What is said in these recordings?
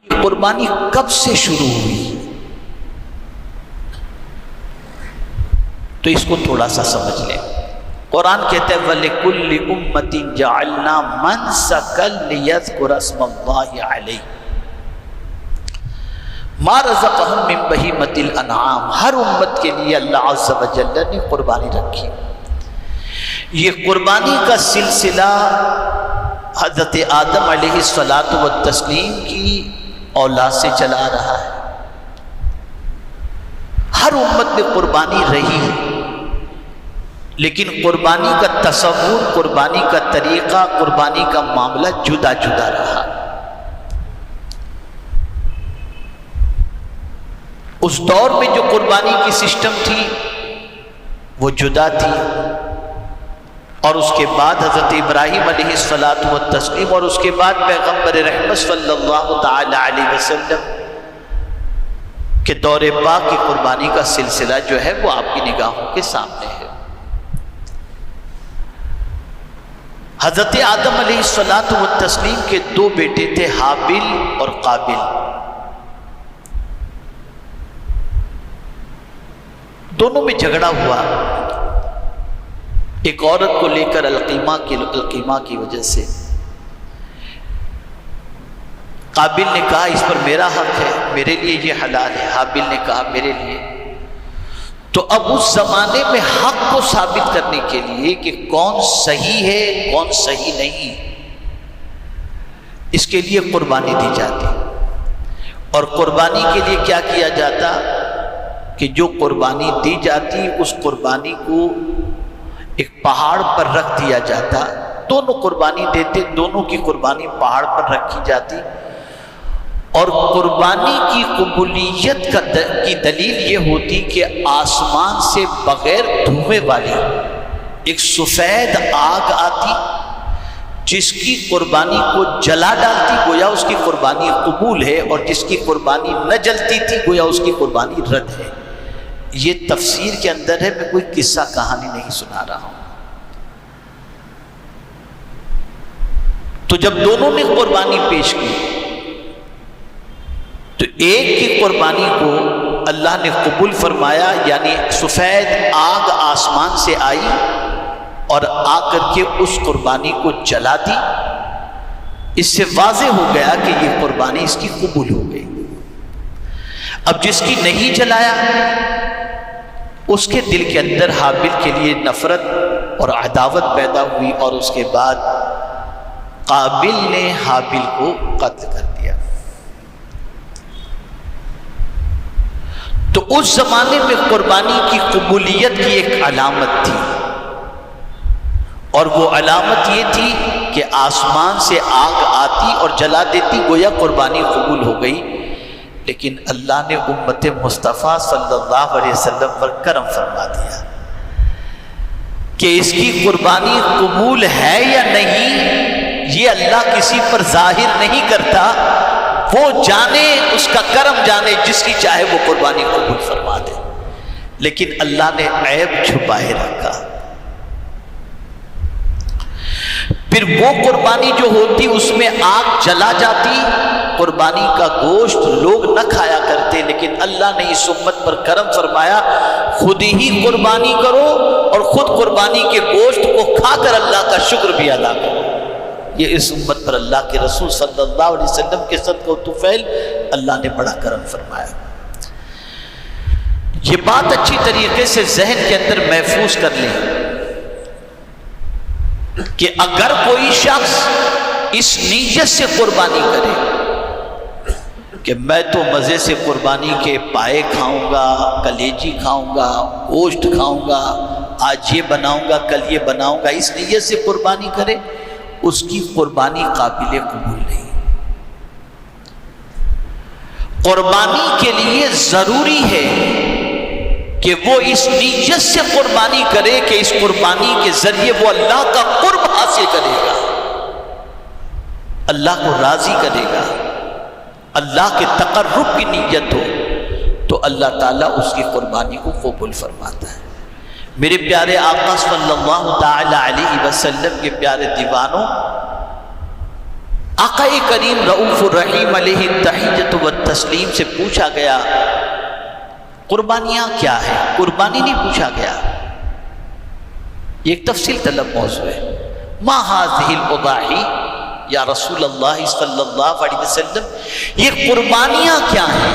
قربانی کب سے شروع ہوئی؟ تو اس کو تھوڑا سا سمجھ لیں۔ قرآن کہتا ہے وَلِكُلِّ أُمَّةٍ جَعَلْنَا مَنْسَكًا لِيَذْكُرَ اسْمَ اللَّهِ عَلَيْهِ مَا رَزَقَهُم مِّن بَهِیمَةِ الْأَنْعَامِ۔ ہر امت کے لیے اللہ عز و جل نے قربانی رکھی۔ یہ قربانی کا سلسلہ حضرت آدم علیہ الصلاۃ والتسلیم کی اولاد سے چلا رہا ہے۔ ہر امت میں قربانی رہی ہے، لیکن قربانی کا تصور، قربانی کا طریقہ، قربانی کا معاملہ جدا جدا رہا۔ اس دور میں جو قربانی کی سسٹم تھی وہ جدا تھی، اور اس کے بعد حضرت ابراہیم علیہ الصلاۃ والتسلیم اور اس کے بعد پیغمبر رحمت صلی اللہ تعالی علیہ وسلم کہ دور پاک کی قربانی کا سلسلہ جو ہے وہ آپ کی نگاہوں کے سامنے ہے۔ حضرت آدم علیہ الصلاۃ والتسلیم کے دو بیٹے تھے، حابل اور قابل۔ دونوں میں جھگڑا ہوا، ایک عورت کو لے کر القیمہ کی وجہ سے۔ قابل نے کہا اس پر میرا حق ہے، میرے لیے یہ حلال ہے۔ حابل نے کہا میرے لیے۔ تو اب اس زمانے میں حق کو ثابت کرنے کے لیے کہ کون صحیح ہے کون صحیح نہیں، اس کے لیے قربانی دی جاتی، اور قربانی کے لیے کیا کیا جاتا کہ جو قربانی دی جاتی اس قربانی کو ایک پہاڑ پر رکھ دیا جاتا۔ دونوں قربانی دیتے، دونوں کی قربانی پہاڑ پر رکھی جاتی، اور قربانی کی قبولیت کی دلیل یہ ہوتی کہ آسمان سے بغیر دھوئے والی ایک سفید آگ آتی جس کی قربانی کو جلا ڈالتی، گویا اس کی قربانی قبول ہے، اور جس کی قربانی نہ جلتی تھی گویا اس کی قربانی رد ہے۔ یہ تفسیر کے اندر ہے، میں کوئی قصہ کہانی نہیں سنا رہا ہوں۔ تو جب دونوں نے قربانی پیش کی تو ایک کی قربانی کو اللہ نے قبول فرمایا، یعنی سفید آگ آسمان سے آئی اور آ کر کے اس قربانی کو جلا دی۔ اس سے واضح ہو گیا کہ یہ قربانی اس کی قبول ہو گئی۔ اب جس کی نہیں جلایا اس کے دل کے اندر حابل کے لیے نفرت اور عداوت پیدا ہوئی، اور اس کے بعد قابل نے حابل کو قتل کر دیا۔ تو اس زمانے میں قربانی کی قبولیت کی ایک علامت تھی، اور وہ علامت یہ تھی کہ آسمان سے آگ آتی اور جلا دیتی، گویا قربانی قبول ہو گئی۔ لیکن اللہ نے امت مصطفیٰ صلی اللہ علیہ وسلم پر کرم فرما دیا کہ اس کی قربانی قبول ہے یا نہیں یہ اللہ کسی پر ظاہر نہیں کرتا، وہ جانے، اس کا کرم جانے، جس کی چاہے وہ قربانی قبول فرما دے۔ لیکن اللہ نے عیب چھپائے رکھا۔ پھر وہ قربانی جو ہوتی اس میں آگ جلا جاتی، قربانی کا گوشت لوگ نہ کھایا کرتے، لیکن اللہ نے اس امت پر کرم فرمایا، خود ہی قربانی کرو اور خود قربانی کے گوشت کو کھا کر اللہ کا شکر بھی ادا کرو۔ یہ اس امت پر اللہ کے رسول صلی اللہ علیہ وسلم کے صدقہ و طفیل اللہ نے بڑا کرم فرمایا۔ یہ بات اچھی طریقے سے ذہن کے اندر محفوظ کر لیں کہ اگر کوئی شخص اس نیت سے قربانی کرے کہ میں تو مزے سے قربانی کے پائے کھاؤں گا، کلیجی کھاؤں گا، گوشت کھاؤں گا، آج یہ بناؤں گا کل یہ بناؤں گا، اس نیت سے قربانی کرے، اس کی قربانی قابل قبول نہیں۔ قربانی کے لیے ضروری ہے کہ وہ اس نیت سے قربانی کرے کہ اس قربانی کے ذریعے وہ اللہ کا قرب حاصل کرے گا، اللہ کو راضی کرے گا، اللہ کے تقرب کی نیت ہو تو اللہ تعالیٰ اس کی قربانی کو قبول فرماتا ہے۔ میرے پیارے آقا صلی اللہ تعالی علیہ وسلم کے پیارے دیوانوں، آقا کریم رؤوف الرحیم علیہ التحیۃ والتسلیم سے پوچھا گیا قربانیاں کیا ہے؟ قربانی نہیں پوچھا گیا، یہ ایک تفصیل طلب موضوع ہے۔ ما هذه الاضاحی یا رسول اللہ صلی اللہ علیہ وسلم، یہ قربانیاں کیا ہیں؟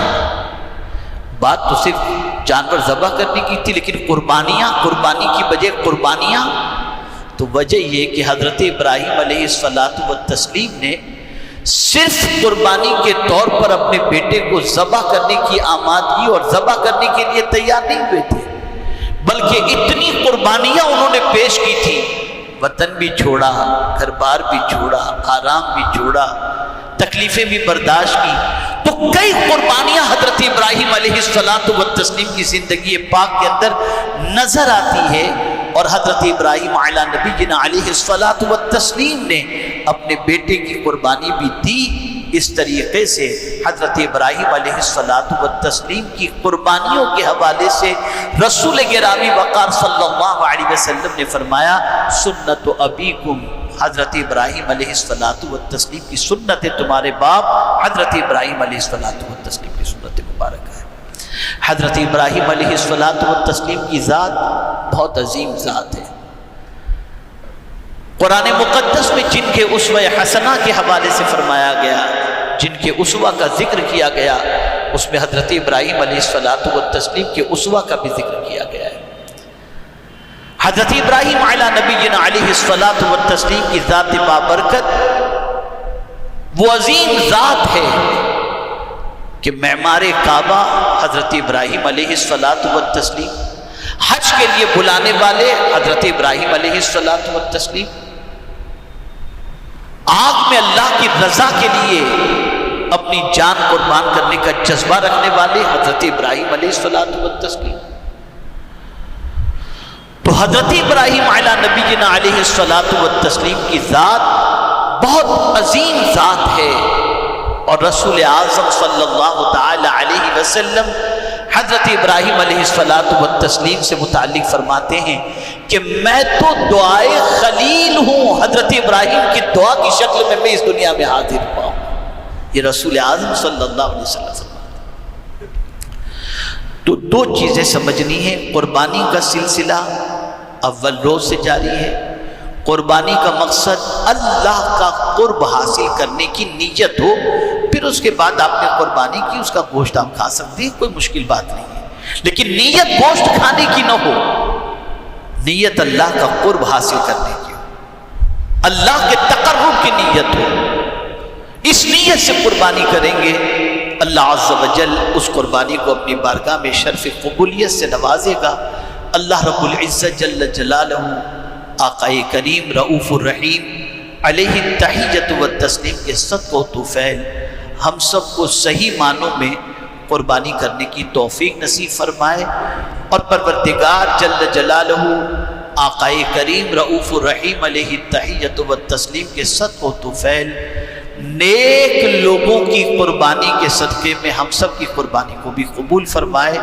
بات تو صرف جانور ذبح کرنے کی تھی، لیکن قربانی کی بجائے قربانیاں، تو وجہ یہ کہ حضرت ابراہیم علیہ السلام نے صرف قربانی کے طور پر اپنے بیٹے کو ذبح کرنے کی آمادگی اور ذبح کرنے کے لیے تیار نہیں ہوئے تھے، بلکہ اتنی قربانیاں انہوں نے پیش کی تھی، وطن بھی چھوڑا، گھر بار بھی چھوڑا، آرام بھی چھوڑا، تکلیفیں بھی برداشت کی، تو کئی قربانیاں حضرت ابراہیم علیہ السلام کی زندگی پاک کے اندر نظر آتی ہے، اور حضرت ابراہیم علیہ نبینا علیہ السلام نے اپنے بیٹے کی قربانی بھی دی۔ اس طریقے سے حضرت ابراہیم علیہ السلام کی قربانیوں کے حوالے سے رسول گرامی وقار صلی اللہ علیہ وسلم نے فرمایا سنت ابیکم، حضرت ابراہیم علیہ السلام کی سنت تمہارے باپ حضرت ابراہیم علیہ السلام کی سنت مبارک ہے۔ حضرت ابراہیم علیہ السلام کی ذات بہت عظیم ذات ہے۔ قرآن مقدس میں جن کے اسوہ حسنہ کے حوالے سے فرمایا گیا، جن کے اسوہ کا ذکر کیا گیا، اس میں حضرت ابراہیم علیہ السلام کے اسوہ کا بھی ذکر کیا گیا ہے۔ حضرت ابراہیم علیہ نبینا علیہ السلام کی ذات بابرکت وہ عظیم ذات ہے کہ معمار کعبہ حضرت ابراہیم علیہ السلام، حج کے لیے بلانے والے حضرت ابراہیم علیہ السلام، آگ میں اللہ کی رضا کے لیے اپنی جان قربان کرنے کا جذبہ رکھنے والے حضرت ابراہیم علیہ السلام۔ تو حضرت ابراہیم علیہ نبینا علیہ السلام کی ذات بہت عظیم ذات ہے، اور رسول اعظم صلی اللہ تعالی علیہ وسلم حضرت ابراہیم علیہ السلام سے متعلق فرماتے ہیں کہ میں تو دعائے خلیل ہوں، حضرت ابراہیم کی دعا کی شکل میں اس دنیا میں حاضر ہوا ہوں، یہ رسول اعظم صلی اللہ علیہ وسلم فرماتے ہیں۔ تو دو چیزیں سمجھنی ہیں، قربانی کا سلسلہ اول روز سے جاری ہے، قربانی کا مقصد اللہ کا قرب حاصل کرنے کی نیت ہو، پھر اس کے بعد آپ نے قربانی کی، اس کا گوشت آپ کھا سکتے ہیں، کوئی مشکل بات نہیں ہے، لیکن نیت گوشت کھانے کی نہ ہو، نیت اللہ کا قرب حاصل کرنے کی ہو، اللہ کے تقرب کی نیت ہو، اس نیت سے قربانی کریں گے، اللہ عز و جل اس قربانی کو اپنی بارگاہ میں شرف قبولیت سے نوازے گا۔ اللہ رب العزت جل جلالہ آقا کریم رؤوف الرحیم علیہ التحیۃ والتسلیم کے صدقہ و طفیل ہم سب کو صحیح معنوں میں قربانی کرنے کی توفیق نصیب فرمائے، اور پروردگار جل جلالہ آقا کریم رؤوف الرحیم علیہ التحیۃ والتسلیم کے صدقہ و طفیل نیک لوگوں کی قربانی کے صدقے میں ہم سب کی قربانی کو بھی قبول فرمائے۔